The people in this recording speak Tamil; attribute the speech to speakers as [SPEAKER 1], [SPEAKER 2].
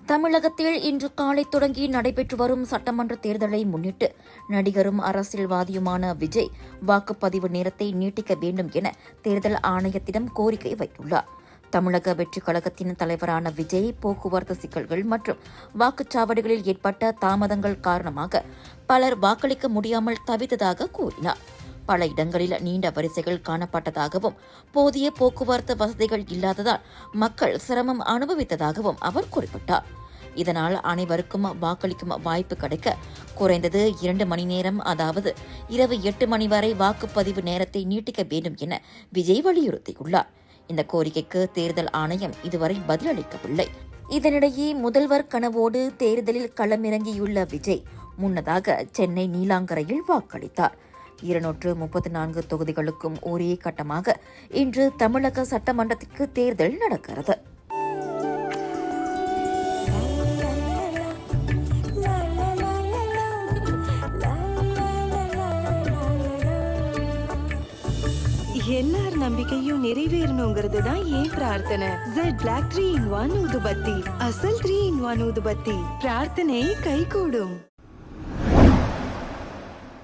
[SPEAKER 1] தமிழகத்தில் இன்று காலை தொடங்கி நடைபெற்று வரும் சட்டமன்ற தேர்தலை முன்னிட்டு நடிகரும் அரசியல்வாதியுமான விஜய் வாக்குப்பதிவு நேரத்தை நீட்டிக்க வேண்டும் என தேர்தல் ஆணையத்திடம் கோரிக்கை வைத்துள்ளார். தமிழக வெற்றிக் கழகத்தின் தலைவரான விஜய் போக்குவரத்து சிக்கல்கள் மற்றும் வாக்குச்சாவடிகளில் ஏற்பட்ட தாமதங்கள் காரணமாக பலர் வாக்களிக்க முடியாமல் தவித்ததாக கூறினார். பல இடங்களில் நீண்ட வரிசைகள் காணப்பட்டதாகவும் போதிய போக்குவரத்து வசதிகள் இல்லாததால் மக்கள் சிரமம் அனுபவித்ததாகவும் அவர் குறிப்பிட்டார். இதனால் அனைவருக்கும் வாக்களிக்கும் வாய்ப்பு கிடைக்க குறைந்தது 2 மணி நேரம், அதாவது இரவு 8 மணி வரை வாக்குப்பதிவு நேரத்தை நீட்டிக்க வேண்டும் என விஜய் வலியுறுத்தியுள்ளார். இந்த கோரிக்கைக்கு தேர்தல் ஆணையம் இதுவரை பதிலளிக்கவில்லை. இதனிடையே முதல்வர் கனவோடு தேர்தலில் களமிறங்கியுள்ள விஜய் முன்னதாக சென்னை நீலாங்கரையில் வாக்களித்தார். 234 தொகுதிகளுக்கும் ஒரே கட்டமாக இன்று தமிழக சட்டமன்றத்திற்கு தேர்தல் நடக்கிறது.
[SPEAKER 2] எல்லார் நம்பிக்கையும் நிறைவேறணுங்கிறது தான் ஏன் பிரார்த்தனை. Z Black 3-in-1 ஊதுபத்தி, அசல் 3-in-1 ஊதுபத்தி. பிரார்த்தனை கைகூடும்.